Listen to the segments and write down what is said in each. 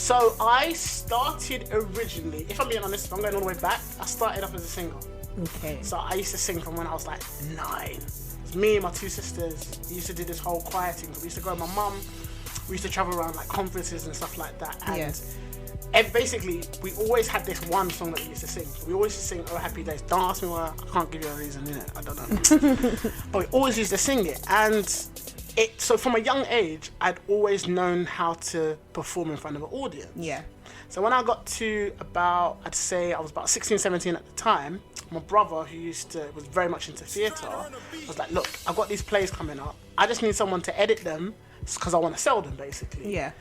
So I started originally, if I'm being honest, if I'm going all the way back, I started off as a singer. Okay. So I used to sing from when I was like 9. It was me and my 2 sisters. We used to do this whole choir thing. We used to go with my mum. We used to travel around like conferences and stuff like that. And basically, we always had this one song that we used to sing. We always used to sing "Oh Happy Days." Don't ask me why. I can't give you a reason, innit? I don't know. But we always used to sing it. And so from a young age, I'd always known how to perform in front of an audience. Yeah. So when I got to I'd say I was about 16, 17 at the time, my brother, who was very much into theatre, was like, look, I've got these plays coming up. I just need someone to edit them because I want to sell them, basically. Yeah.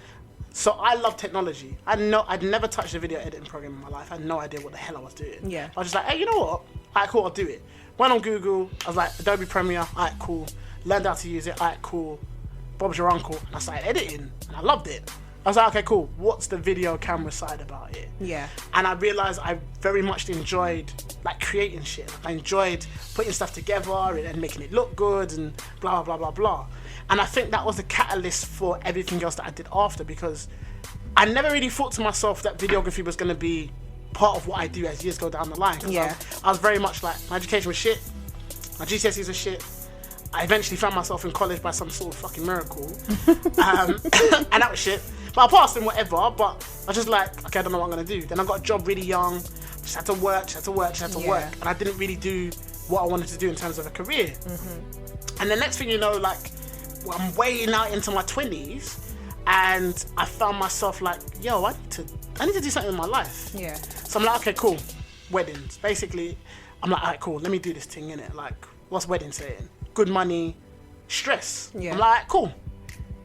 So I love technology. I'd never touched a video editing program in my life. I had no idea what the hell I was doing. Yeah. I was just like, hey, you know what? All right, cool, I'll do it. Went on Google. I was like, Adobe Premiere. All right, cool. Learned how to use it. All right, cool. Bob's your uncle. And I started editing, and I loved it. I was like, okay, cool. What's the video camera side about it? Yeah. And I realized I very much enjoyed like creating shit. Like, I enjoyed putting stuff together and making it look good and blah, blah, blah, blah, blah. And I think that was the catalyst for everything else that I did after, because I never really thought to myself that videography was going to be part of what I do as years go down the line. Yeah. I was very much like, my education was shit, my GCSEs were shit. I eventually found myself in college by some sort of fucking miracle. And that was shit. But I passed and whatever, but I was just like, okay, I don't know what I'm going to do. Then I got a job really young, just had to work. And I didn't really do what I wanted to do in terms of a career. Mm-hmm. And the next thing you know, like, I'm way out into my 20s, and I found myself like, yo, I need to do something in my life. Yeah. So I'm like, okay, cool. Weddings. Basically, I'm like, all right, cool. Let me do this thing, innit? Like, what's wedding saying? Good money, stress. Yeah. I'm like, cool.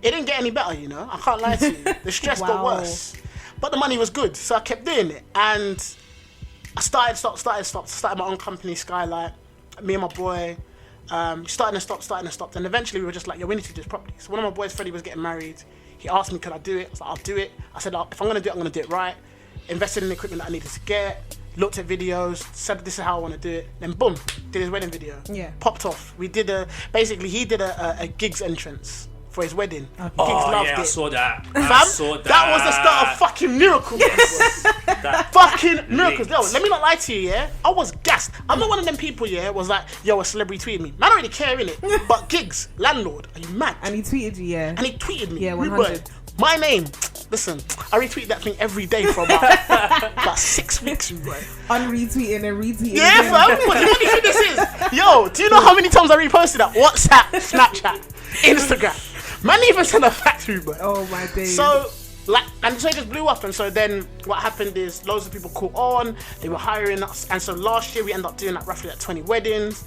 It didn't get any better, you know? I can't lie to you. The stress got worse. But the money was good, so I kept doing it. And I started my own company, Skylight. Me and my boy, starting and stopped. And eventually we were just like, yo, we need to do this properly. So one of my boys, Freddie, was getting married. He asked me, could I do it? I was like, I'll do it. I said, if I'm going to do it, I'm going to do it right. Invested in the equipment that I needed to get. Looked at videos, said this is how I want to do it. Then boom, did his wedding video. Yeah. Popped off. We did he did a gigs entrance for his wedding. Okay. Oh loved yeah, it. I saw that. That was the start of fucking miracles. Fucking miracles. Yo, let me not lie to you, yeah? I was gassed. I'm not one of them people, yeah, was like, yo, a celebrity tweeted me. Man, I don't really care, innit? But gigs, landlord, are you mad? And he tweeted you, yeah. And he tweeted me. Yeah, 100. My name. Listen, I retweet that thing every day for about 6 weeks, bro. Unretweeting and retweeting. Yeah, fam. What do you think this is? Yo, do you know how many times I reposted that? WhatsApp, Snapchat, Instagram. Man even sent a factory, bro. Oh my days. So, and so it just blew up. And so then what happened is loads of people caught on. They were hiring us. And so last year we ended up doing roughly 20 weddings.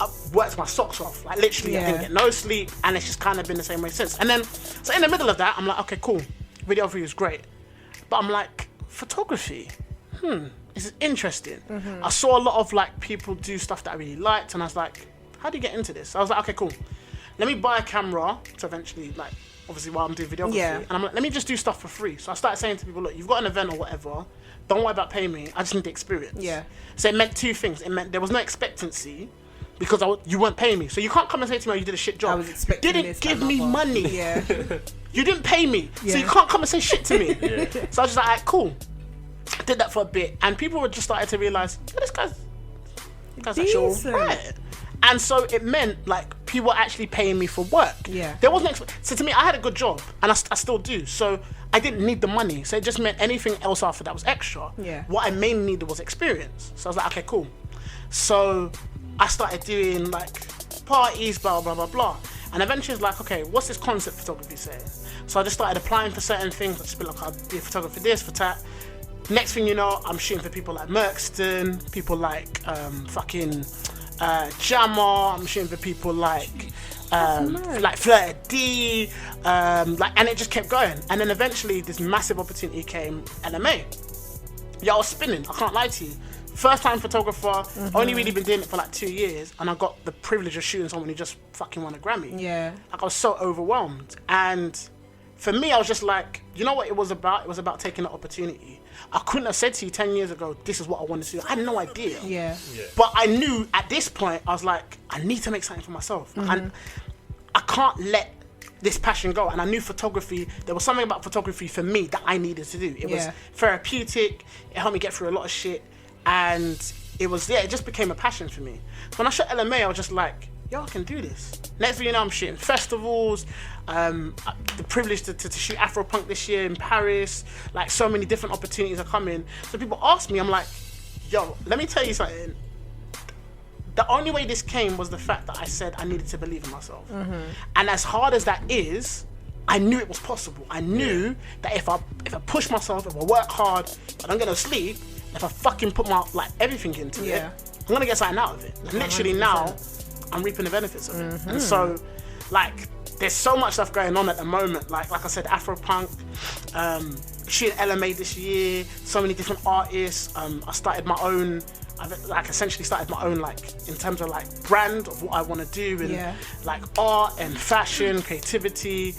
I worked my socks off. Like literally, I didn't get no sleep. And it's just kind of been the same way since. And then, so in the middle of that, I'm like, okay, cool. Videography is great. But I'm like, photography? This is interesting. Mm-hmm. I saw a lot of like people do stuff that I really liked. And I was like, how do you get into this? I was like, okay, cool. Let me buy a camera to eventually, like, obviously while I'm doing videography. Yeah. And I'm like, let me just do stuff for free. So I started saying to people, look, you've got an event or whatever. Don't worry about paying me. I just need the experience. Yeah. So it meant 2 things. It meant there was no expectancy because you weren't paying me. So you can't come and say to me, oh, you did a shit job. I was expecting you didn't give me money. Yeah. You didn't pay me. Yeah. So you can't come and say shit to me. Yeah. So I was just like, alright, cool. I did that for a bit. And people were just starting to realise, yeah, this guy's actually alright. And so it meant like people were actually paying me for work. Yeah. There wasn't so to me, I had a good job and I still do. So I didn't need the money. So it just meant anything else after that was extra. Yeah. What I mainly needed was experience. So I was like, okay, cool. So I started doing like parties, blah, blah, blah, blah. And eventually it's like, okay, what's this concept photography saying? So I just started applying for certain things. I just be like, I'll be a photographer for this, for that. Next thing you know, I'm shooting for people like Merkston, people like Jammer. I'm shooting for people like Fleur D, and it just kept going. And then eventually this massive opportunity came, LMA. Yeah, I was spinning, I can't lie to you. First time photographer, only really been doing it for like 2 years, and I got the privilege of shooting someone who just fucking won a Grammy. Yeah. Like I was so overwhelmed. And for me, I was just like, you know what it was about? It was about taking the opportunity. I couldn't have said to you 10 years ago, this is what I wanted to do. I had no idea. Yeah. But I knew at this point, I was like, I need to make something for myself. And I can't let this passion go. And I knew photography, there was something about photography for me that I needed to do. It was therapeutic, it helped me get through a lot of shit, and it just became a passion for me. So when I shot LMA, I was just like, yo, I can do this. Next thing you know, I'm shooting festivals, the privilege to shoot Afropunk this year in Paris, like so many different opportunities are coming. So people ask me, I'm like, yo, let me tell you something. The only way this came was the fact that I said I needed to believe in myself. And as hard as that is, I knew it was possible. I knew that if I push myself, if I work hard, if I don't get no sleep, if I fucking put my everything into it, I'm gonna get something out of it. And literally 100%. Now, I'm reaping the benefits of it. And so, there's so much stuff going on at the moment. Like I said, Afropunk, shooting LMA this year, so many different artists. I started my own. I've essentially started my own in terms of brand of what I want to do and art and fashion, creativity,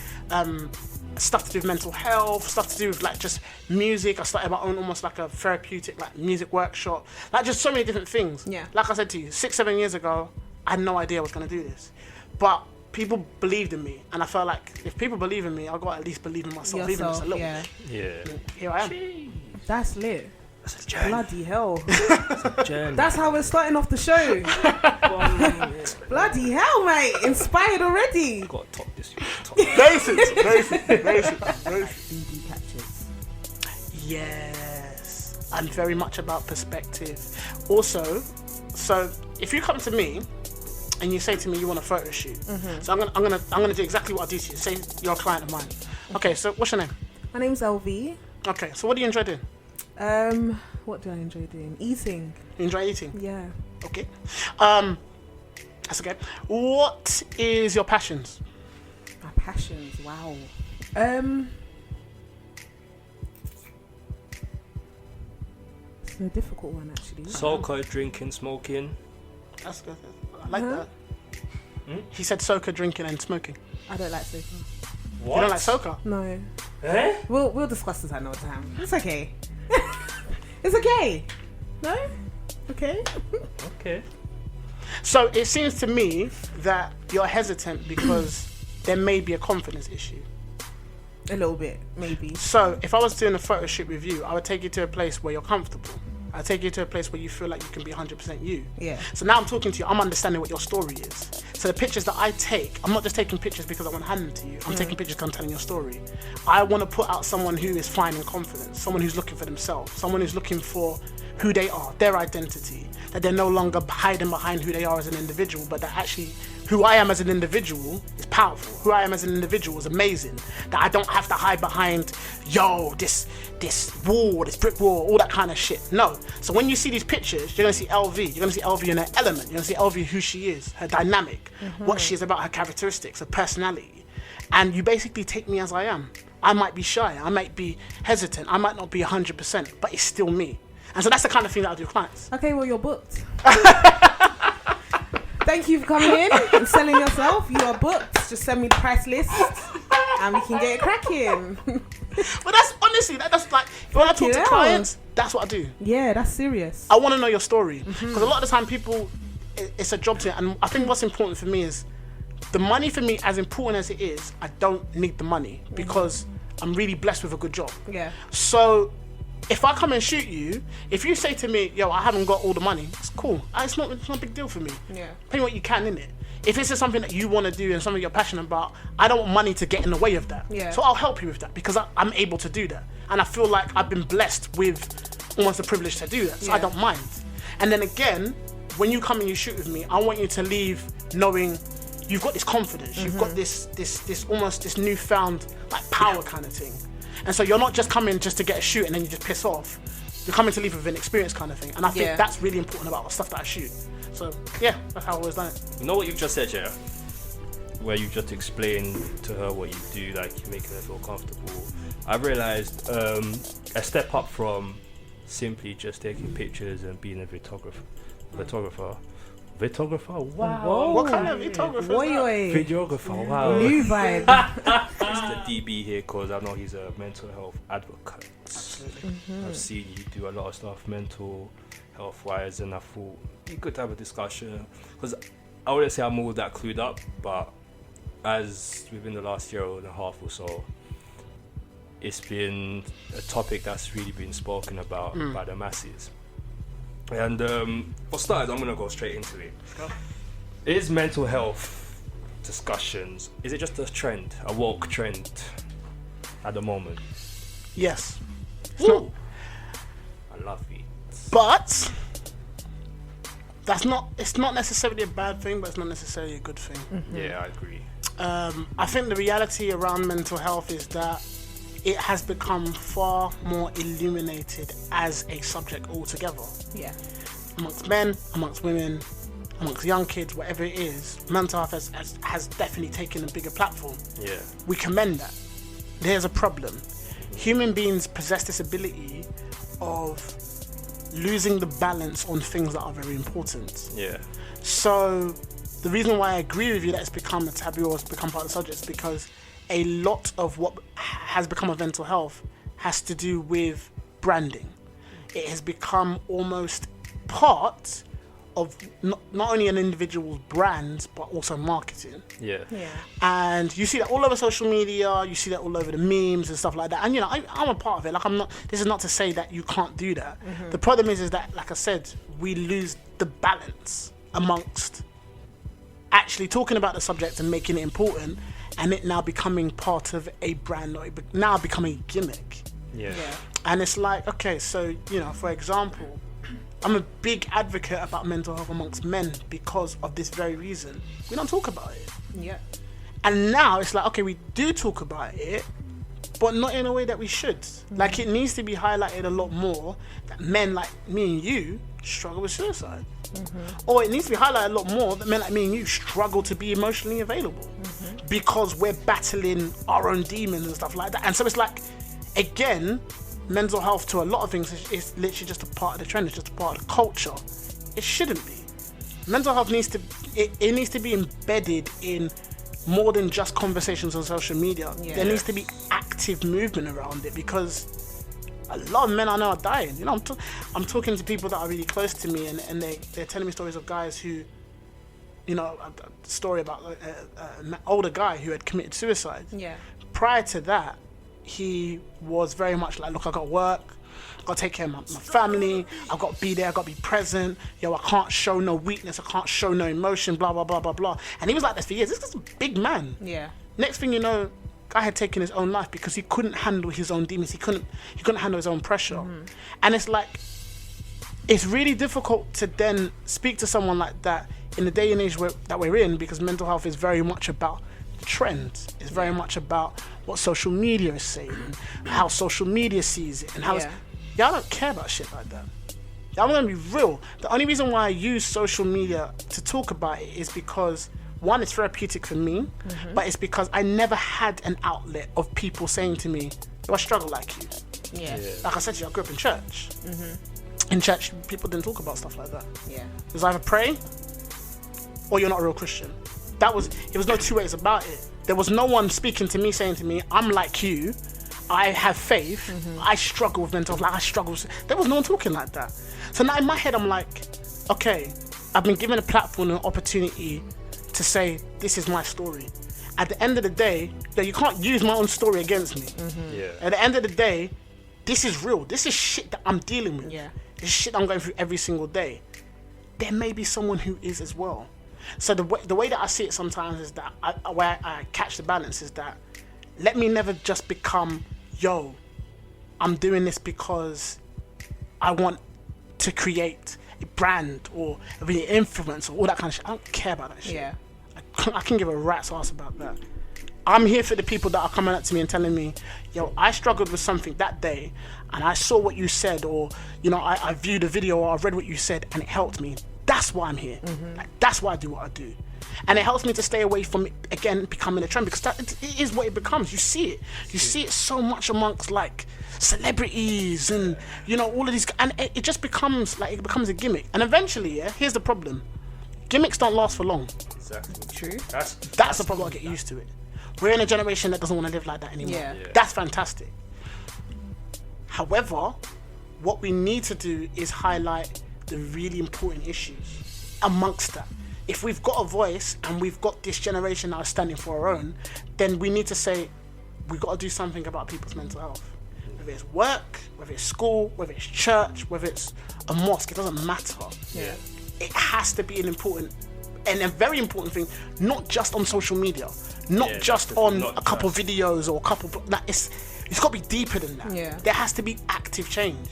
stuff to do with mental health, stuff to do with just music. I started my own almost a therapeutic music workshop, just so many different things. Yeah. Like I said to you, 6-7 years ago, I had no idea I was going to do this, but people believed in me, and I felt like if people believe in me, I've got to at least believe in myself, even just a little bit. Yeah. Here I am. Jeez. That's lit. That's a journey. Bloody hell. That's a journey. That's how we're starting off the show. Bloody hell, mate. Inspired already. Got to top this. Basics. BD catches. Yes. I'm very much about perspective. Also, so if you come to me and you say to me you want a photo shoot, so I'm gonna do exactly what I do to you. Say you're a client of mine. Okay, so what's your name? My name's LV. Okay, so what do you enjoy doing? What do I enjoy doing? Eating. You enjoy eating? Yeah. Okay. That's okay. What is your passions? My passions, wow. It's a difficult one actually. Soca, drinking, smoking. That's good. I like that. He said soca, drinking and smoking. I don't like soca. What? You don't like soca? No. Eh? We'll discuss this another time. It's okay. It's okay. No? Okay. Okay. So it seems to me that you're hesitant because there may be a confidence issue. A little bit, maybe. So if I was doing a photo shoot with you, I would take you to a place where you're comfortable. I'd take you to a place where you feel like you can be 100% you. Yeah. So now I'm talking to you, I'm understanding what your story is. So the pictures that I take, I'm not just taking pictures because I want to hand them to you. I'm taking pictures because I'm telling your story. I want to put out someone who is finding confidence, someone who's looking for themselves, someone who's looking for who they are, their identity, that they're no longer hiding behind who they are as an individual, but that actually who I am as an individual is powerful. Who I am as an individual is amazing. That I don't have to hide behind, this wall, this brick wall, all that kind of shit. No. So when you see these pictures, you're gonna see LV. You're gonna see LV in her element. You're gonna see LV who she is, her dynamic, what she is about, her characteristics, her personality. And you basically take me as I am. I might be shy, I might be hesitant, I might not be 100%, but it's still me. And so that's the kind of thing that I do with clients. Okay, well, you're booked. Thank you for coming in and selling yourself. You are booked. Just send me the price list and we can get it cracking. But that's honestly, that's when I talk to clients, that's what I do. Yeah, that's serious. I want to know your story. Because a lot of the time people, it's a job to, and I think what's important for me is the money for me, as important as it is, I don't need the money because I'm really blessed with a good job. Yeah. So if I come and shoot you, if you say to me, yo, I haven't got all the money, it's cool. It's not a big deal for me. Yeah. Pay what you can, innit? If this is something that you want to do and something you're passionate about, I don't want money to get in the way of that. Yeah. So I'll help you with that because I'm able to do that. And I feel like I've been blessed with almost the privilege to do that. So I don't mind. And then again, when you come and you shoot with me, I want you to leave knowing you've got this confidence. You've got this almost this newfound power kind of thing. And so you're not just coming just to get a shoot and then you just piss off. You're coming to leave with an experience kind of thing. And I think that's really important about the stuff that I shoot. So yeah, that's how I always done it. You know what you've just said, yeah? Where you just explained to her what you do, you're making her feel comfortable. I realized a step up from simply just taking pictures and being a photographer. Wow. Whoa. What kind of photographer is that? Videographer, wow. New vibe. It's the DB here because I know he's a mental health advocate. Absolutely. I've seen you do a lot of stuff mental health wise, and I thought you could have a discussion because I wouldn't say I'm all that clued up, but as within the last year and a half or so, it's been a topic that's really been spoken about by the masses. And for starters, I'm gonna go straight into it. Is mental health discussions, is it just a trend, a woke trend at the moment? Yes. Ooh. I love it. But it's not necessarily a bad thing, but it's not necessarily a good thing. Mm-hmm. Yeah, I agree. I think the reality around mental health is that it has become far more illuminated as a subject altogether. Yeah. Amongst men, amongst women, amongst young kids, whatever it is, mental health has definitely taken a bigger platform. Yeah. We commend that. There's a problem. Human beings possess this ability of losing the balance on things that are very important. Yeah. So the reason why I agree with you that it's become a taboo or it's become part of the subject is because a lot of what has become of mental health has to do with branding. It has become almost part of not only an individual's brand but also marketing. Yeah. Yeah. And you see that all over social media, you see that all over the memes and stuff like that. And you know, I'm a part of it. Like this is not to say that you can't do that. Mm-hmm. The problem is that, like I said, we lose the balance amongst actually talking about the subject and making it important, and it now becoming part of a brand or now becoming a gimmick. Yeah. Yeah. And it's like, okay, so, you know, for example, I'm a big advocate about mental health amongst men because of this very reason. We don't talk about it. Yeah. And now it's like, okay, we do talk about it, but not in a way that we should. Like, it needs to be highlighted a lot more that men like me and you struggle with suicide. Or it needs to be highlighted a lot more that men like me and you struggle to be emotionally available because we're battling our own demons and stuff like that. And so it's like, again, mental health to a lot of things is literally just a part of the trend. It's just a part of the culture. It shouldn't be. Mental health needs to it needs to be embedded in more than just conversations on social media. Yeah. There needs to be active movement around it because a lot of men I know are dying. You know, I'm talking to people that are really close to me, and they're telling me stories of guys who, you know, a story about an older guy who had committed suicide. Yeah. Prior to that, he was very much like, look, I got work, I got to take care of my family, I've got to be there, I've got to be present, yo, I can't show no weakness, I can't show no emotion, blah, blah, blah, blah, blah. And he was like this for years. This is a big man. Yeah. Next thing you know, guy had taken his own life because he couldn't handle his own demons. He couldn't handle his own pressure. And it's like, it's really difficult to then speak to someone like that in the day and age that we're in, because mental health is very much about the trends. It's very much about what social media is saying, how social media sees it, and how y'all don't care about shit like that. I'm gonna be real. The only reason why I use social media to talk about it is because, one, it's therapeutic for me, but it's because I never had an outlet of people saying to me, "Do I struggle like you?" Yeah. Like I said to you, I grew up in church. In church, people didn't talk about stuff like that. Yeah. It was either pray or you're not a real Christian. It was no two ways about it. There was no one speaking to me saying to me, "I'm like you, I have faith, I struggle with mental health, like I struggle with..." There was no one talking like that. So now in my head, I'm like, okay, I've been given a platform and an opportunity to say, this is my story. At the end of the day, you can't use my own story against me. Yeah. At the end of the day, this is real. This is shit that I'm dealing with. Yeah. This is shit I'm going through every single day. There may be someone who is as well. So the way that I see it sometimes is that, where I catch the balance is that, let me never just become, yo, I'm doing this because I want to create a brand or be an influence or all that kind of shit. I don't care about that shit. Yeah. I can give a rat's ass about that. I'm here for the people that are coming up to me and telling me, yo, I struggled with something that day and I saw what you said, or, you know, I viewed a video or I read what you said and it helped me. That's why I'm here. Like, that's why I do what I do. And it helps me to stay away from it, again, becoming a trend, because it is what it becomes. You see it. You see it so much amongst, like, celebrities and, you know, all of these, and it just becomes, like, it becomes a gimmick. And eventually, here's the problem. Gimmicks don't last for long. Exactly. True. That's the problem. I get used to it. We're in a generation that doesn't want to live like that anymore. Yeah. That's fantastic. However, what we need to do is highlight the really important issues amongst that. if we've got a voice and we've got this generation that are standing for our own, then we need to say we've got to do something about people's mental health. Whether it's work, whether it's school, whether it's church, whether it's a mosque, it doesn't matter. Yeah. It has to be an important and a very important thing, not just on social media, not just on a couple videos or a couple. It's got to be deeper than that. Yeah. There has to be active change,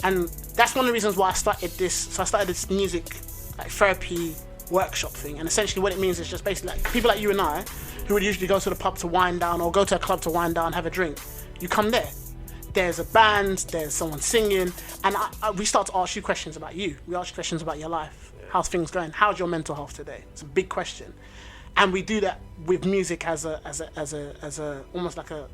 and that's one of the reasons why I started this. So I started this music like therapy workshop thing, and essentially what it means is just basically like people like you and I, who would usually go to the pub to wind down or go to a club to wind down, have a drink. You come there. There's a band, there's someone singing, and we start to ask you questions about you. We ask you questions about your life. How's things going? How's your mental health today? It's a big question, and we do that with music as a almost like a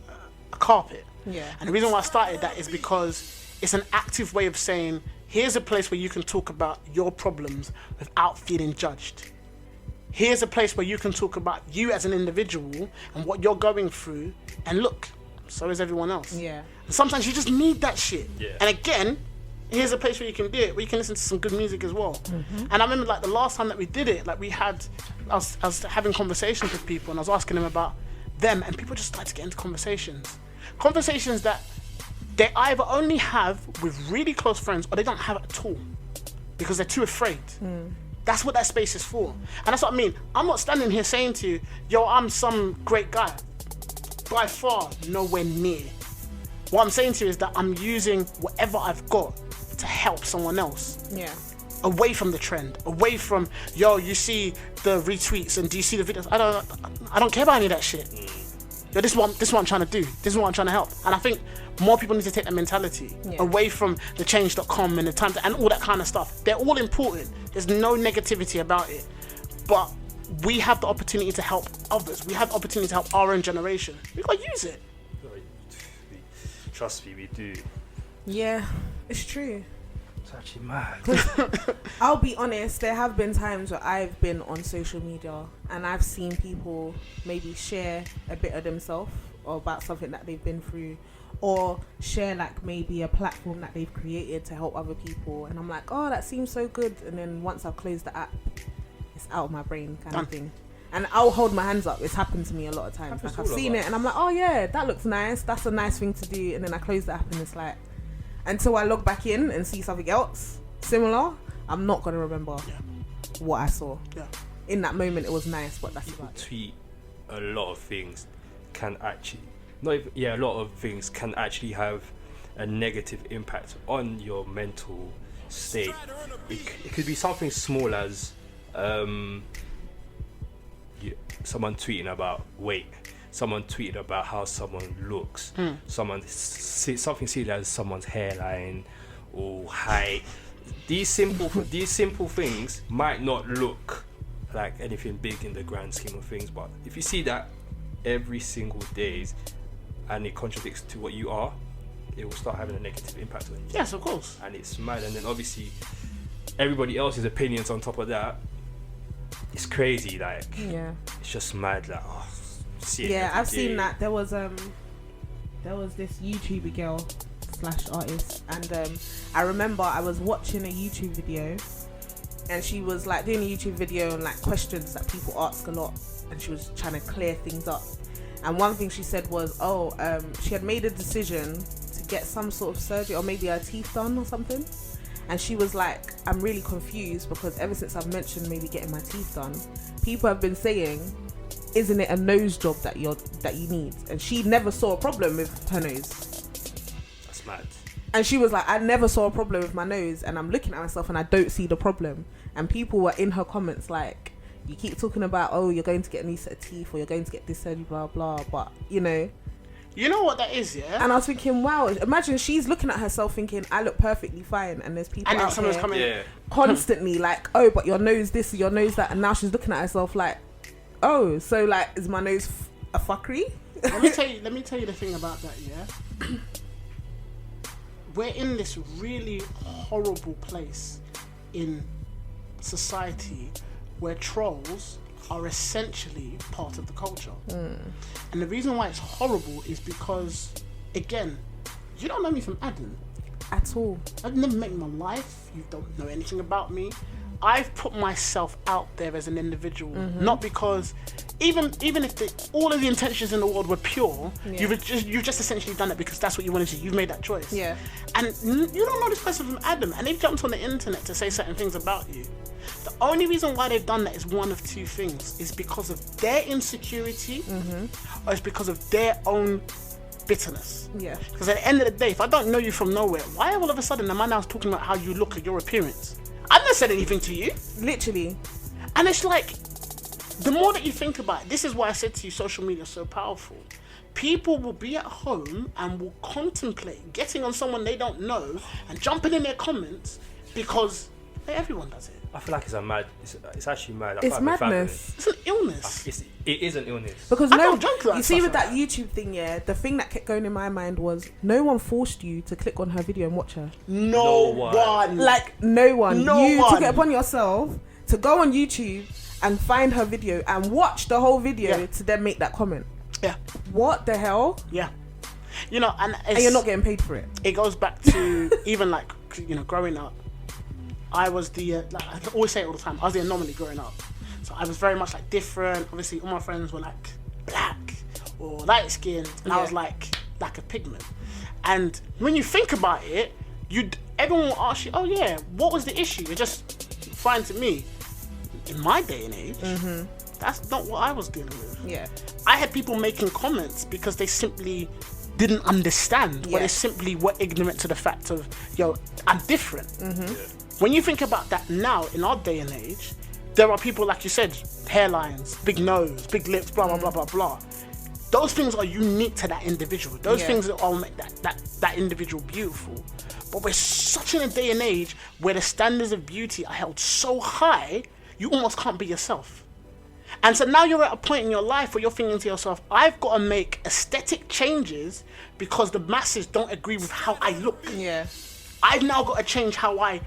carpet. Yeah. And the reason why I started that is because it's an active way of saying, here's a place where you can talk about your problems without feeling judged. Here's a place where you can talk about you as an individual and what you're going through, and look, so is everyone else. Yeah. And sometimes you just need that shit. Yeah. And again, here's a place where you can do it, where you can listen to some good music as well. And I remember like the last time that we did it, like I was having conversations with people, and I was asking them about them, and people just started to get into conversations that they either only have with really close friends or they don't have at all because they're too afraid. That's what that space is for. And that's what I mean. I'm not standing here saying to you, yo, I'm some great guy. By far, nowhere near. What I'm saying to you is that I'm using whatever I've got to help someone else. Yeah. Away from the trend, away from, yo, you see the retweets and do you see the videos? I don't care about any of that shit. Yo, this is what I'm trying to do. This is what I'm trying to help. And I think more people need to take that mentality away from the change.com and the time and all that kind of stuff. They're all important. There's no negativity about it. But we have the opportunity to help others. We have the opportunity to help our own generation. We gotta use it. Trust me, we do. Yeah, it's true. It's actually mad. I'll be honest, there have been times where I've been on social media and I've seen people maybe share a bit of themselves or about something that they've been through, or share like maybe a platform that they've created to help other people, and I'm like, oh, that seems so good, and then once I've closed the app, it's out of my brain kind of thing. And I'll hold my hands up. It's happened to me a lot of times. Like I've seen it and I'm like, oh yeah, that looks nice, that's a nice thing to do, and then I close the app and it's like, until I log back in and see something else similar, I'm not going to remember what I saw. Yeah. In that moment, it was nice, but that's People about it. tweet a lot of things can actually, a lot of things can actually have a negative impact on your mental state. It could be something small as someone tweeting about weight, someone tweeting about how someone looks, something silly as someone's hairline or height. These simple things might not look like anything big in the grand scheme of things, but if you see that every single day and it contradicts to what you are, it will start having a negative impact on you. Yes, of course. And it's mad. And then obviously everybody else's opinions on top of that, it's crazy. Like, it's just mad. Like, I've seen that. There was this YouTuber girl / artist, and I remember I was watching a YouTube video, and she was like doing a YouTube video on like questions that people ask a lot, and she was trying to clear things up. And one thing she said was, she had made a decision to get some sort of surgery or maybe her teeth done or something. And she was like, I'm really confused because ever since I've mentioned maybe getting my teeth done, people have been saying, isn't it a nose job that you need? And she never saw a problem with her nose. That's mad. And she was like, I never saw a problem with my nose, and I'm looking at myself and I don't see the problem. And people were in her comments like, you keep talking about, oh, you're going to get a new set of teeth or you're going to get this surgery, blah blah, but you know what that is, yeah? And I was thinking, wow, imagine she's looking at herself thinking, I look perfectly fine, and there's people out someone's here coming constantly like, oh, but your nose this, your nose that, and now she's looking at herself like, oh, so like, is my nose a fuckery? Let me tell you the thing about that, yeah? We're in this really horrible place in society where trolls are essentially part of the culture. And the reason why it's horrible is because, again, you don't know me from Adam. At all. I've never met you in my life. You don't know anything about me. I've put myself out there as an individual, not because even if all of the intentions in the world were pure, you've just essentially done it because that's what you wanted to do. You've made that choice. Yeah. And you don't know this person from Adam, and they've jumped on the internet to say certain things about you. The only reason why they've done that is one of two things: is because of their insecurity, or it's because of their own bitterness. Yeah. Because at the end of the day, if I don't know you from nowhere, why all of a sudden am I now talking about how you look at your appearance? I've never said anything to you. Literally. And it's like, the more that you think about it, this is why I said to you, social media is so powerful. People will be at home and will contemplate getting on someone they don't know and jumping in their comments because everyone does it. I feel like it's actually mad. It's madness. It's an illness. It is an illness. Because I don't joke about you see with stuff that YouTube thing, the thing that kept going in my mind was no one forced you to click on her video and watch her. No one. Like, no one. No you one. took it upon yourself to go on YouTube and find her video and watch the whole video to then make that comment. Yeah. What the hell? Yeah. You know, and you're not getting paid for it. It goes back to even like, growing up. I was I always say it all the time, I was the anomaly growing up. So I was very much like different. Obviously, all my friends were like black or light skinned, and I was like lack of pigment. And when you think about it, everyone will ask you, oh yeah, what was the issue? You're just fine to me. In my day and age, that's not what I was dealing with. Yeah. I had people making comments because they simply didn't understand, or they simply were ignorant to the fact of, I'm different. When you think about that now, in our day and age, there are people, like you said, hairlines, big nose, big lips, blah, blah, blah, blah, blah. Those things are unique to that individual. Those things that all make that individual beautiful. But we're such in a day and age where the standards of beauty are held so high, you almost can't be yourself. And so now you're at a point in your life where you're thinking to yourself, I've got to make aesthetic changes because the masses don't agree with how I look. Yeah. I've now got to change how I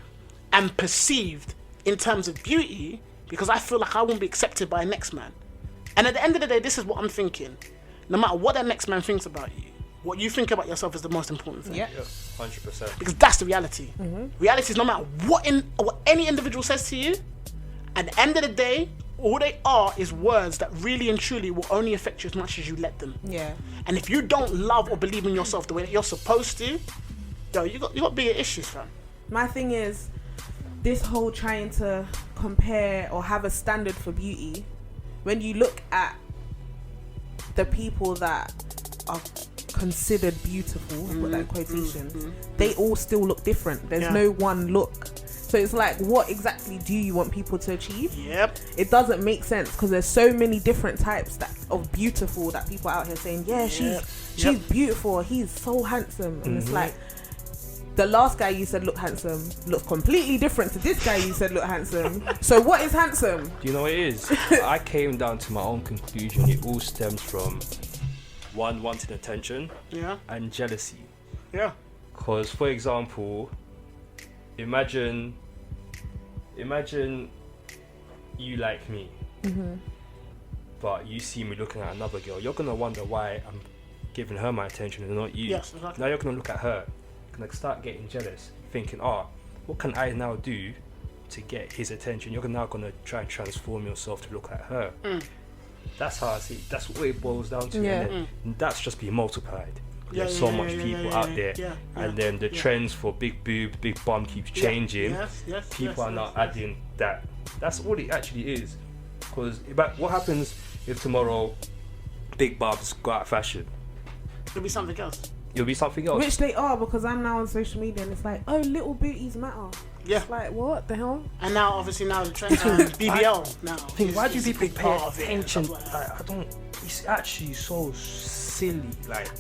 am perceived in terms of beauty because I feel like I won't be accepted by a next man. And at the end of the day, this is what I'm thinking. No matter what that next man thinks about you, what you think about yourself is the most important thing. Yeah. 100%. Because that's the reality. Reality is no matter what any individual says to you, at the end of the day, all they are is words that really and truly will only affect you as much as you let them. Yeah. And if you don't love or believe in yourself the way that you're supposed to, you got bigger issues, fam. My thing is, this whole trying to compare or have a standard for beauty, when you look at the people that are considered beautiful, put that in quotations, they all still look different. There's no one look. So it's like, what exactly do you want people to achieve? Yep. It doesn't make sense because there's so many different types of beautiful that people are out here saying, she's beautiful, he's so handsome. And it's like, the last guy you said looked handsome looks completely different to this guy you said looked handsome. So what is handsome? Do you know what it is? I came down to my own conclusion. It all stems from one, wanting attention, and jealousy. Yeah. Because, for example, imagine you like me, but you see me looking at another girl. You're gonna wonder why I'm giving her my attention and not you. Yes, exactly. Now you're gonna look at her, gonna start getting jealous, thinking, what can I now do to get his attention? You're now gonna try and transform yourself to look at her. That's how I see it. That's what it boils down to. And that's just being multiplied. There's so much people out there, and then the trends for big boob, big bum keeps changing. People are now adding that. That's all it actually is. Because what happens if tomorrow big bubs go out of fashion? It'll be something else. It'll be something else. Which they are, because I'm now on social media and it's like, oh, little booties matter. Yeah. It's like, what the hell? And now, obviously, the trend is BBL now. Why do people pay attention? Like I don't. It's actually so silly.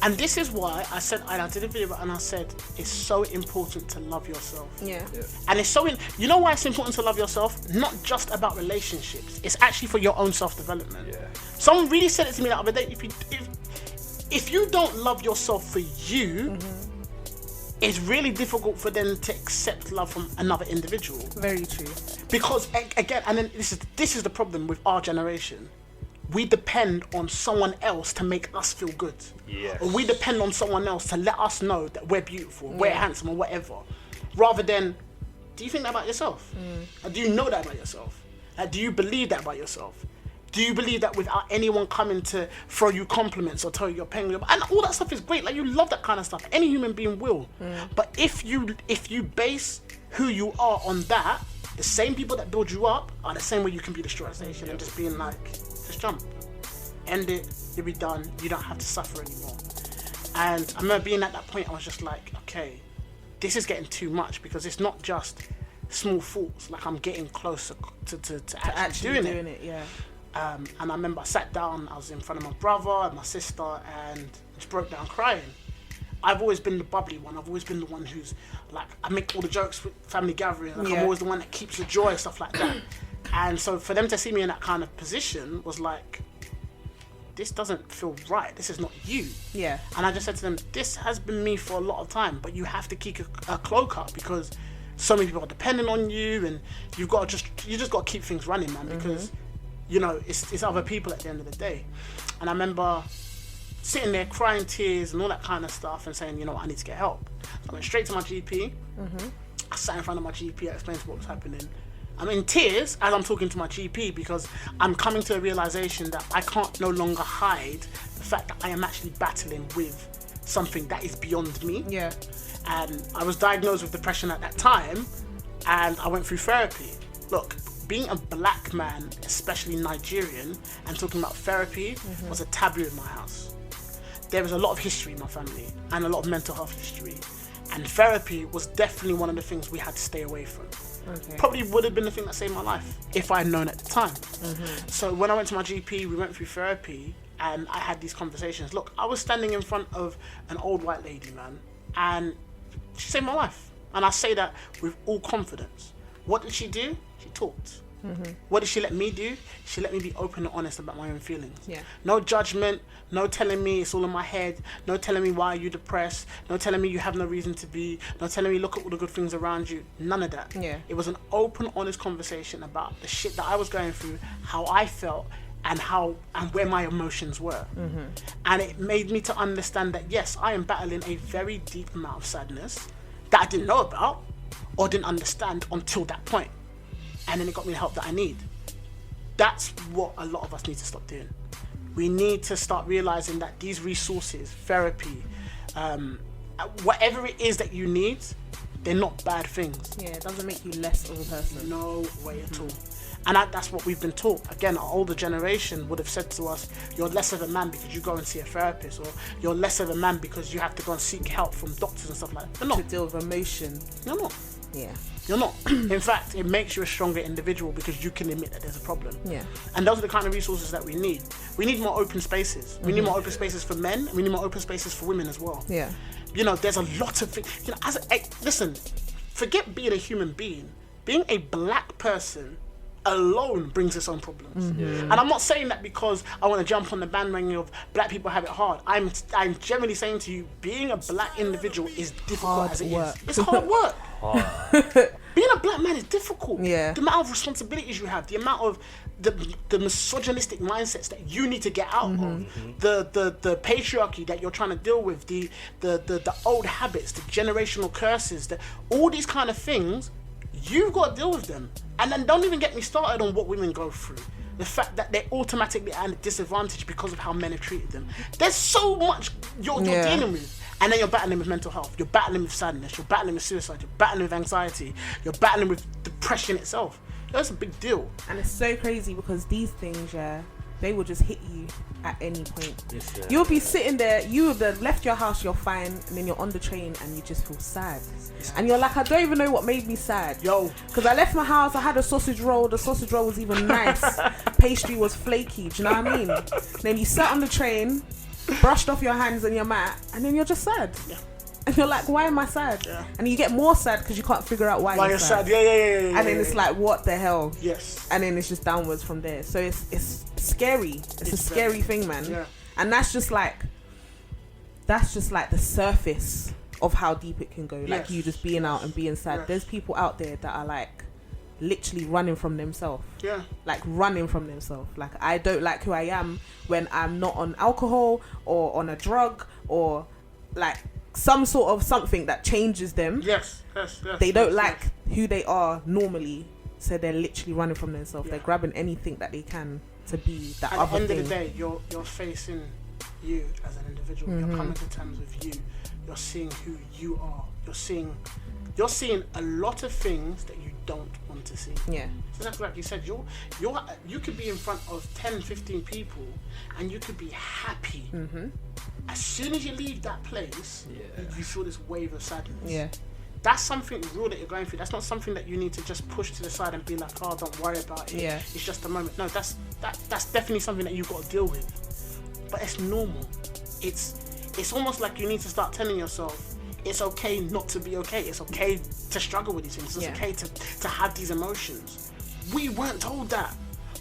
And this is why I said, I did a video and I said it's so important to love yourself. Yeah. And it's so you know why it's important to love yourself? Not just about relationships. It's actually for your own self-development. Yeah. Someone really said it to me the other day. If you don't love yourself for you, it's really difficult for them to accept love from another individual. Very true. Because again, and then this is the problem with our generation. We depend on someone else to make us feel good. Yes. Or we depend on someone else to let us know that we're beautiful, we're handsome, or whatever. Rather than Do you think that about yourself? Do you know that about yourself? Do you believe that about yourself? Do you believe that without anyone coming to throw you compliments or tell you you're paying your... And all that stuff is great. Like, you love that kind of stuff. Any human being will. But if you base who you are on that, the same people that build you up are the same way you can be destroyed as a nation and just being like, just jump. End it. You'll be done. You don't have to suffer anymore. And I remember being at that point, I was just like, okay, this is getting too much, because it's not just small faults. Like, I'm getting closer to actually doing it. Yeah. And I remember I sat down, I was in front of my brother and my sister, and just broke down crying. I've always been the bubbly one. I've always been the one who's like, I make all the jokes with family gatherings. Like, I'm always the one that keeps the joy, stuff like that. And so for them to see me in that kind of position was like, this doesn't feel right. This is not you. Yeah. And I just said to them, this has been me for a lot of time, but you have to keep a cloak up, because so many people are depending on you, and you just got to keep things running, man, because you know, it's other people at the end of the day. And I remember sitting there crying tears and all that kind of stuff and saying, you know what, I need to get help. So I went straight to my GP. I sat in front of my GP, I explained what was happening. I'm in tears as I'm talking to my GP, because I'm coming to a realization that I can't no longer hide the fact that I am actually battling with something that is beyond me. Yeah. And I was diagnosed with depression at that time, and I went through therapy. Look, being a black man, especially Nigerian, and talking about therapy was a taboo in my house. There was a lot of history in my family and a lot of mental health history, and therapy was definitely one of the things we had to stay away from. Probably would have been the thing that saved my life if I had known at the time. So when I went to my GP, we went through therapy, and I had these conversations. Look, I was standing in front of an old white lady, man, and she saved my life. And I say that with all confidence. What did she do? She talked. What did she let me do? She let me be open and honest about my own feelings. No judgment, no telling me it's all in my head, no telling me why you're depressed, no telling me you have no reason to be, no telling me look at all the good things around you. None of that. It was an open, honest conversation about the shit that I was going through, how I felt, and where my emotions were. And it made me to understand that yes, I am battling a very deep amount of sadness that I didn't know about or didn't understand until that point. And then it got me the help that I need. That's what a lot of us need to stop doing. We need to start realizing that these resources, therapy, whatever it is that you need, they're not bad things. Yeah, it doesn't make you less of a person. No way at all. And that's what we've been taught. Again, our older generation would have said to us, you're less of a man because you go and see a therapist, or you're less of a man because you have to go and seek help from doctors and stuff like that. You're not. To deal with emotion. You're not. Yeah. You're not. In fact, it makes you a stronger individual because you can admit that there's a problem. Yeah. And those are the kind of resources that we need. We need more open spaces. We need more open spaces for men. We need more open spaces for women as well. Yeah. You know, there's a lot of things. You know, listen, forget being a human being. Being a black person alone brings its own problems. And I'm not saying that because I want to jump on the bandwagon of black people have it hard. I'm generally saying to you, being a black individual is difficult as it is. It's hard work. Being a black man is difficult. Yeah. The amount of responsibilities you have, the amount of the misogynistic mindsets that you need to get out of, the patriarchy that you're trying to deal with, the old habits, the generational curses, all these kind of things, you've got to deal with them. And then don't even get me started on what women go through. The fact that they're automatically at a disadvantage because of how men have treated them. There's so much you're dealing with. And then you're battling with mental health. You're battling with sadness. You're battling with suicide. You're battling with anxiety. You're battling with depression itself. That's a big deal. And it's so crazy because these things, they will just hit you at any point. Yes, you'll be sitting there, you would have left your house, you're fine, and then you're on the train and you just feel sad. And you're like, I don't even know what made me sad. Because I left my house, I had a sausage roll, the sausage roll was even nice. Pastry was flaky, do you know what I mean? Then you sat on the train, brushed off your hands and your mat, and then you're just sad. Yeah. And you're like, why am I sad? Yeah. And you get more sad because you can't figure out why you're sad. Yeah. And then it's like, what the hell? Yes. And then it's just downwards from there. So it's scary. It's a scary thing, man. Yeah. And that's just like the surface of how deep it can go. Like you just being out and being sad. There's people out there that are like literally running from themselves. Yeah. Like running from themselves. Like, I don't like who I am when I'm not on alcohol or on a drug, or like some sort of something that changes them. Yes. They don't like who they are normally, so they're literally running from themselves. They're grabbing anything that they can to be that other thing. At the end of the day, you're facing you as an individual. You're coming to terms with you. You're seeing who you are. You're seeing a lot of things that you don't want to see. Yeah. So that's like you said, you could be in front of 10, 15 people and you could be happy. As soon as you leave that place, you feel this wave of sadness. Yeah. That's something real that you're going through. That's not something that you need to just push to the side and be like, oh, don't worry about it. Yeah. It's just a moment. No, that's definitely something that you've got to deal with. But it's normal. It's almost like you need to start telling yourself, it's okay not to be okay. It's okay to struggle with these things. It's okay to have these emotions. We weren't told that.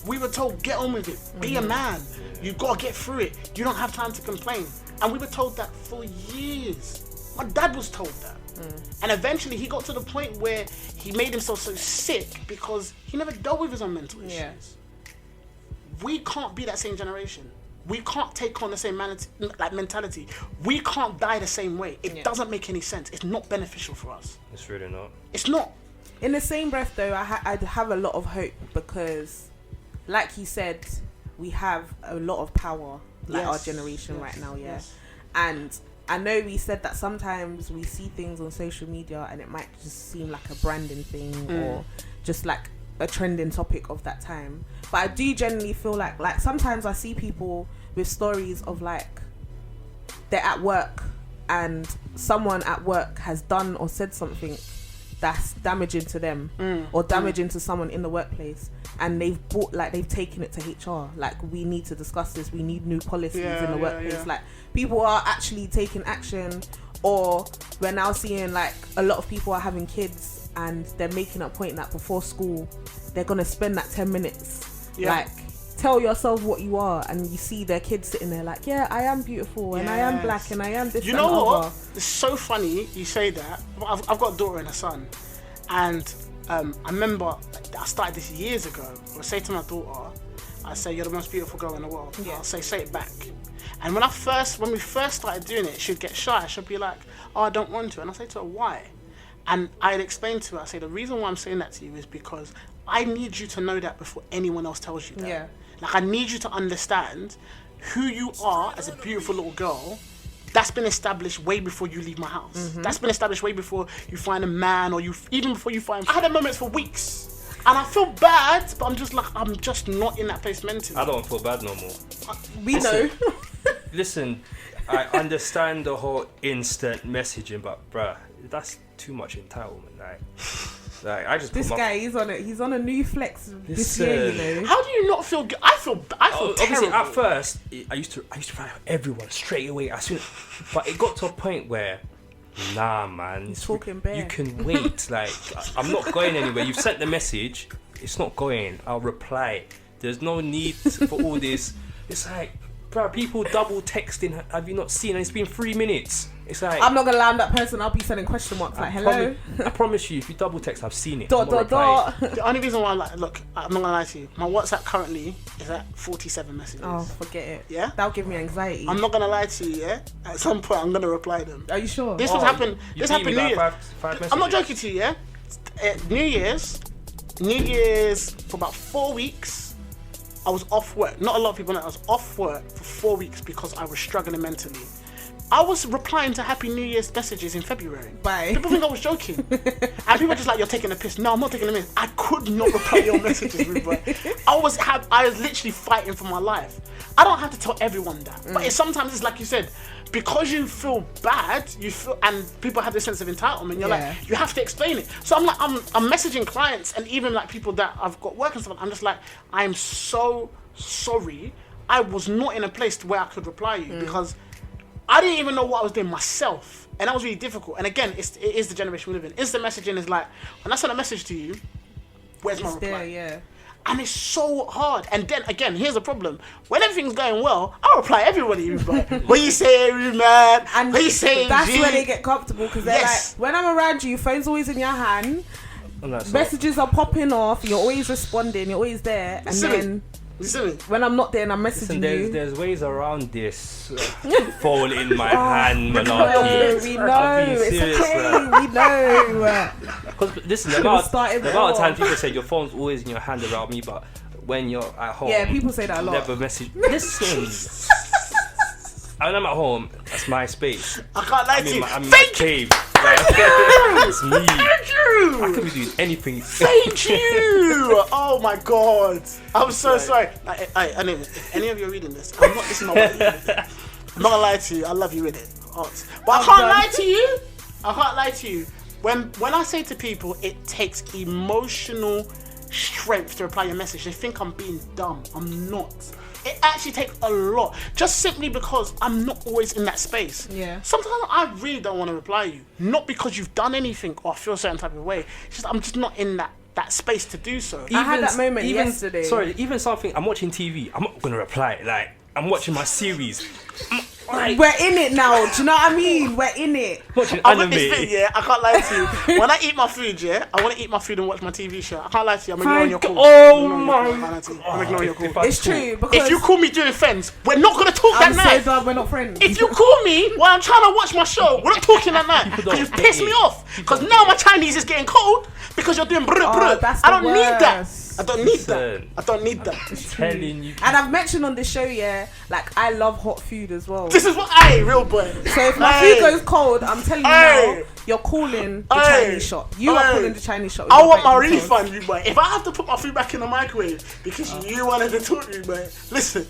We were told, get on with it. Be a man. You've got to get through it. You don't have time to complain. And we were told that for years. My dad was told that. And eventually he got to the point where he made himself so sick because he never dealt with his own mental issues. Yeah. We can't be that same generation. We can't take on the same mentality. We can't die the same way. It doesn't make any sense. It's not beneficial for us. It's really not. It's not. In the same breath, though, I'd have a lot of hope because, like you said, we have a lot of power, like our generation right now, And I know we said that sometimes we see things on social media and it might just seem like a branding thing or just like a trending topic of that time. But I do generally feel like sometimes I see people with stories of like they're at work and someone at work has done or said something that's damaging to them or damaging to someone in the workplace, and they've taken it to HR. Like, we need to discuss this. We need new policies in the workplace. Like, people are actually taking action, or we're now seeing like a lot of people are having kids and they're making a point that before school they're gonna spend that 10 minutes like tell yourself what you are, and you see their kids sitting there like, I am beautiful and I am black and I am this. You know what? It's so funny you say that. I've got a daughter and a son, and I remember I started this years ago. I would say to my daughter, I say, you're the most beautiful girl in the world. I'll say it back. And when we first started doing it, she'd get shy. She'd be like, oh, I don't want to. And I say to her, why? And I'd explain to her, I say, the reason why I'm saying that to you is because I need you to know that before anyone else tells you that. Yeah. Like, I need you to understand who you are as a beautiful little girl. That's been established way before you leave my house. That's been established way before you find a man, or even before you find... I had them moments for weeks. And I feel bad, but I'm just not in that place mentally. I don't feel bad no more. We know. Listen, I understand the whole instant messaging, but bruh, that's too much entitlement. Like I just this guy, he's on a new flex this year, you know. How do you not feel good? I feel obviously terrible. at first I used to find everyone straight away as soon, but it got to a point where, nah man, he's talking bare. You can wait. Like, I'm not going anywhere. You've sent the message, it's not going. I'll reply. There's no need for all this. It's like, bro, people double texting. Have you not seen? And it's been 3 minutes. It's like, I'm not gonna lie, I'm that person. I'll be sending question marks like, hello. I promise you, if you double text, I've seen it. Dot. The only reason why I'm like, look, I'm not gonna lie to you. My WhatsApp currently is at 47 messages. Oh, forget it. Yeah? That'll give me anxiety. I'm not gonna lie to you, yeah? At some point, I'm gonna reply them. Are you sure? This happened New Year's. Five I'm not joking to you, yeah? New Year's for about 4 weeks, I was off work. Not a lot of people know. I was off work for 4 weeks because I was struggling mentally. I was replying to Happy New Year's messages in February. Bye. People think I was joking. And people are just like, you're taking a piss. No, I'm not taking a piss. I could not reply to your messages, Ruben. I was literally fighting for my life. I don't have to tell everyone that. But sometimes it's like you said, because you feel bad, and people have this sense of entitlement, you're like, you have to explain it. So I'm like, I'm messaging clients and even like people that I've got work and stuff, I'm just like, I'm so sorry. I was not in a place to where I could reply you because I didn't even know what I was doing myself, and that was really difficult. And again, it is the generation we live in. Instant messaging is like, when I send a message to you, where's my reply? There, and it's so hard. And then again, here's the problem: when everything's going well, I'll reply everybody. What you say, man? And what you say? That's where they get comfortable because they're like, when I'm around you, phone's always in your hand. Messages are popping off. You're always responding. You're always there, and then You see me? When I'm not there and I'm messaging you. There's ways around this. Phone in my hand, malarkey. We know. It's okay. We know. Because listen, the amount of times people say your phone's always in your hand around me, but when you're at home, yeah, people say that a lot. Never message. Listen. When I'm at home, that's my space. I can't lie to you. I'm in my cave. It's me. Thank you. I could be doing anything. Thank you. Oh my god. I'm so sorry. Anyway, if any of you are reading this, this is not what you I'm not gonna lie to you. I love you with it. But I can't lie to you. I can't lie to you. When I say to people, it takes emotional strength to reply your message, they think I'm being dumb. I'm not. It actually takes a lot, just simply because I'm not always in that space. Yeah. Sometimes I really don't want to reply you, not because you've done anything or I feel a certain type of way. It's just I'm just not in that space to do so. I had that moment yesterday. Sorry, even something, I'm watching TV, I'm not gonna reply. Like, I'm watching my series. We're in it now. Do you know what I mean? We're in it. Watching I'm anime. this thing, yeah. I can't lie to you. When I eat my food, yeah, I want to eat my food and watch my TV show. I can't lie to you. I'm ignoring your call. Oh my! I'm ignoring your call. It's true because If you call me during friends, we're not gonna talk that I'm night. so glad we're not friends. If you call me while I'm trying to watch my show, we're not talking that night because you've pissed me off. Because now my Chinese is getting cold because you're doing brr brr. That's I don't the need that. worst. I don't need that. I don't need that. I'm telling you. And I've mentioned on this show, yeah, like I love hot food as well. This is what real boy. So if my food goes cold, I'm telling you now, you're calling the Chinese shop. You are calling the Chinese shop. I want my refund, you boy. If I have to put my food back in the microwave because you wanted to talk to me, boy, listen.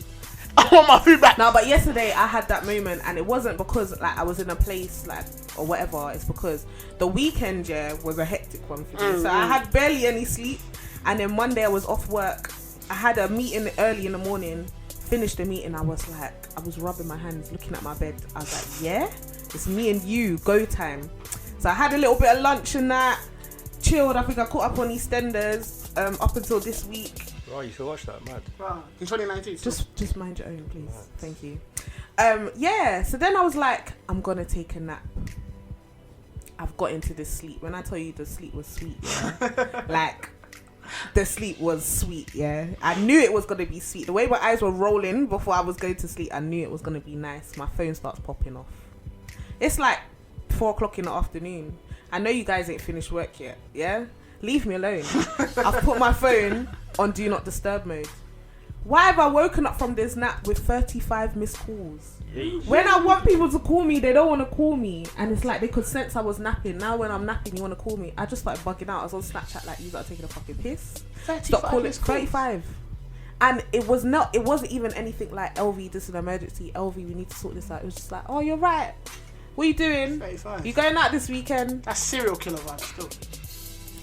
I want my food back. No, but yesterday I had that moment, and it wasn't because like I was in a place like or whatever. It's because the weekend, yeah, was a hectic one for me. So I had barely any sleep, and then Monday I was off work. I had a meeting early in the morning. Finished the meeting, I was rubbing my hands, looking at my bed. I was like, yeah, it's me and you, go time. So I had a little bit of lunch and that, chilled. I think I caught up on EastEnders up until this week. Oh, you should watch that, mad. Wow. In 2019. Just mind your own, please. Mad. Thank you. Yeah, so then I was like, I'm gonna take a nap. I've got into this sleep. When I tell you the sleep was sweet, yeah, like the sleep was sweet, yeah. I knew it was gonna be sweet. The way my eyes were rolling before I was going to sleep, I knew it was gonna be nice. My phone starts popping off. It's like 4:00 in the afternoon. I know you guys ain't finished work yet, yeah? Leave me alone. I've put my phone on do not disturb mode. Why have I woken up from this nap with 35 missed calls? When I want people to call me, they don't want to call me. And it's like they could sense I was napping. Now when I'm napping, you want to call me. I just started bugging out. I was on Snapchat like, you are taking a fucking piss. Stop calling. 35. And it wasn't even anything like, LV, this is an emergency. LV, we need to sort this out. It was just like, oh, you're right. What are you doing? 35. You going out this weekend? That's serial killer vibes still.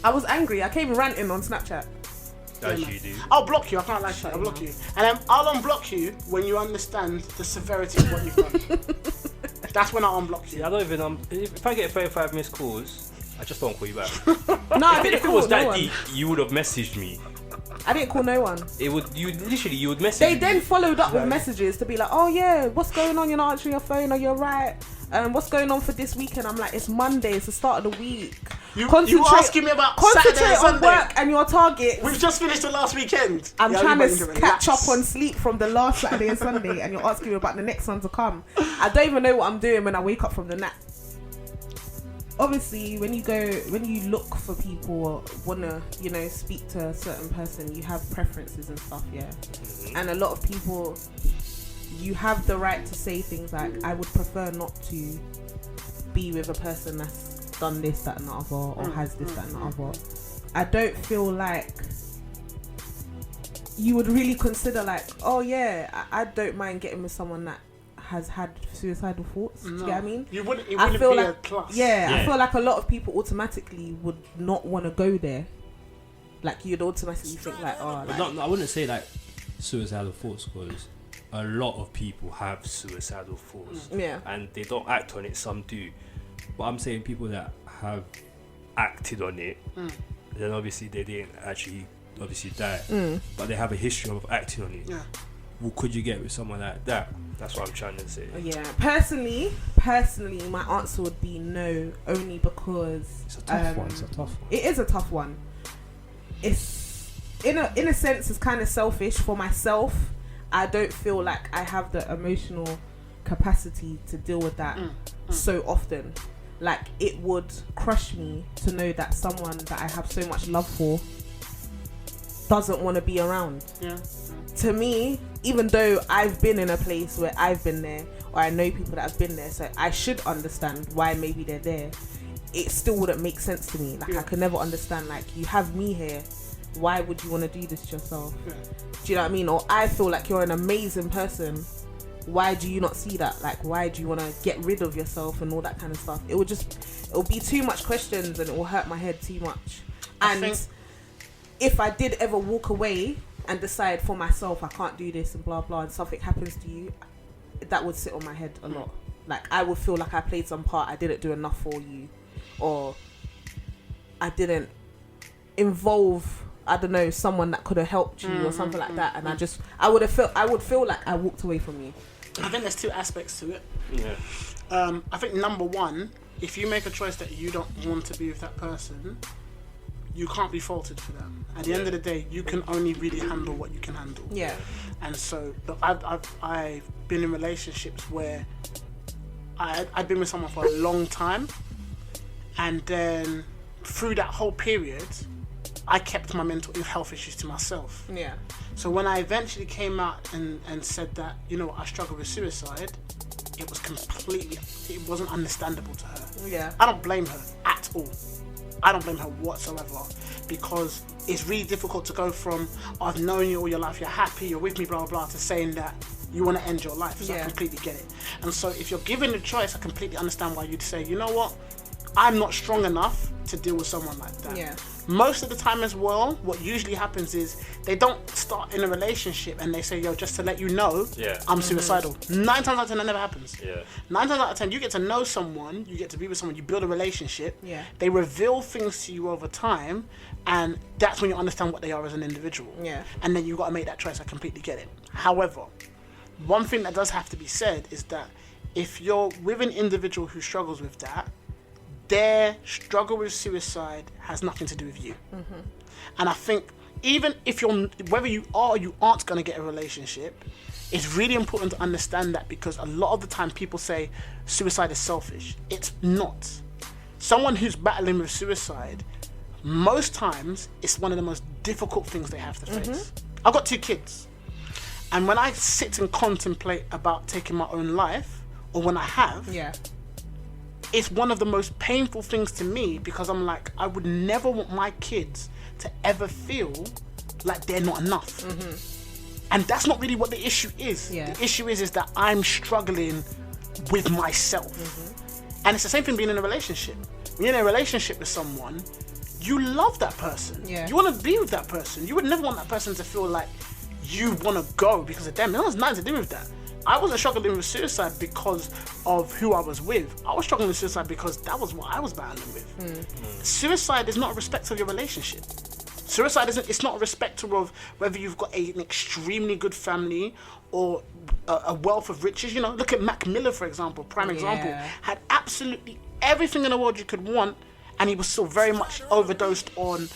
I was angry. I came ranting on Snapchat. As you do. I'll block you. I can't lie to you. I'll block you. And then I'll unblock you when you understand the severity of what you've done. That's when I'll unblock you. Yeah, I don't even if I get 35 missed calls, I just don't call you back. No, I didn't if it call was no that one. deep, you would have messaged me. I didn't call no one. You would message They me. then followed up with messages to be like, oh yeah, what's going on? You're not answering your phone. Are you alright? What's going on for this weekend? I'm like, it's Monday. It's the start of the week. You asking me about Saturday concentrate and on Sunday. work and your target. We've just finished the last weekend. I'm Yeah, trying everybody to can catch relax. up on sleep from the last Saturday and Sunday, and you're asking me about the next one to come. I don't even know what I'm doing when I wake up from the nap. Obviously, when you look for people or wanna, speak to a certain person, you have preferences and stuff, yeah. And a lot of people, you have the right to say things like, I would prefer not to be with a person that's done this, that, and the other, or has this, that, and the other. I don't feel like you would really consider like, oh yeah, I don't mind getting with someone that has had suicidal thoughts. Do you get what I mean? It wouldn't be a plus. Yeah, I feel like a lot of people automatically would not want to go there. Like you'd automatically think like, oh, like, I wouldn't say like suicidal thoughts, because a lot of people have suicidal thoughts. Yeah. And they don't act on it, some do. But I'm saying people that have acted on it, then obviously they didn't actually die. But they have a history of acting on it. Yeah. Well, could you get with someone like that? That's what I'm trying to say. Yeah. Personally, my answer would be no, only because It's a tough one. it is a tough one. It's in a sense, it's kind of selfish for myself. I don't feel like I have the emotional capacity to deal with that so often. Like, it would crush me to know that someone that I have so much love for doesn't want to be around. Yeah. To me, even though I've been in a place where I've been there, or I know people that have been there, so I should understand why maybe they're there, it still wouldn't make sense to me. Like, I could never understand, like, you have me here, why would you want to do this to yourself? Do you know what I mean? Or I feel like you're an amazing person, why do you not see that? Like, why do you want to get rid of yourself and all that kind of stuff? It will be too much questions, and it will hurt my head too much. And if I did ever walk away and decide for myself I can't do this and blah blah, and something happens to you, that would sit on my head a lot. Like, I would feel like I played some part, I didn't do enough for you, or I didn't involve, I don't know, someone that could have helped you or something like that, and I would feel like I walked away from you. I think there's two aspects to it. Yeah. I think number one, if you make a choice that you don't want to be with that person, you can't be faulted for that. At the end of the day, you can only really handle what you can handle. Yeah. And so, I've been in relationships where I'd been with someone for a long time, and then through that whole period, I kept my mental health issues to myself. Yeah. So when I eventually came out and said that, you know, I struggle with suicide, it wasn't understandable to her. Yeah. I don't blame her at all. I don't blame her whatsoever, because it's really difficult to go from, I've known you all your life, you're happy, you're with me, blah, blah, blah, to saying that you want to end your life. So I completely get it. And so if you're given the choice, I completely understand why you'd say, you know what, I'm not strong enough to deal with someone like that. Yeah. Most of the time as well, what usually happens is they don't start in a relationship and they say, yo, just to let you know, I'm suicidal. 9 times out of 10, that never happens. 9 times out of 10, you get to know someone, you get to be with someone, you build a relationship, they reveal things to you over time, and that's when you understand what they are as an individual. And then you've got to make that choice. I completely get it. However, one thing that does have to be said is that if you're with an individual who struggles with that, their struggle with suicide has nothing to do with you. And I think even if whether you are or you aren't going to get a relationship, it's really important to understand that, because a lot of the time people say suicide is selfish. It's not. Someone who's battling with suicide, most times it's one of the most difficult things they have to face. I've got 2 kids, and when I sit and contemplate about taking my own life, or when I have, it's one of the most painful things to me, because I'm like, I would never want my kids to ever feel like they're not enough. And that's not really what the issue is. The issue is that I'm struggling with myself. And it's the same thing being in a relationship. When you're in a relationship with someone, you love that person. You want to be with that person. You would never want that person to feel like you want to go because of them. It has nothing to do with that. I wasn't struggling with suicide because of who I was with. I was struggling with suicide because that was what I was battling with. Suicide is not a respect of your relationship. Suicide it's not a respect of whether you've got an extremely good family or a wealth of riches. You know, look at Mac Miller, for example, prime example. Had absolutely everything in the world you could want, and he was still very much overdosed on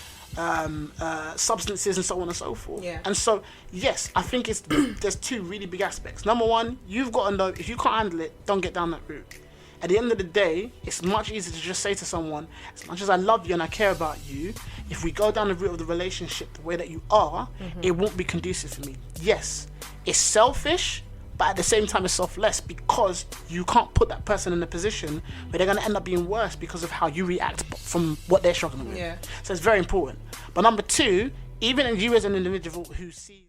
substances and so on and so forth. And so, yes, I think there's 2 really big aspects. Number one, you've got to know, if you can't handle it, don't get down that route. At the end of the day, it's much easier to just say to someone, as much as I love you and I care about you, if we go down the route of the relationship the way that you are, it won't be conducive for me. Yes, it's selfish, but at the same time it's selfless, because you can't put that person in a position where they're going to end up being worse because of how you react from what they're struggling with. So it's very important. But number 2, even you as an individual who sees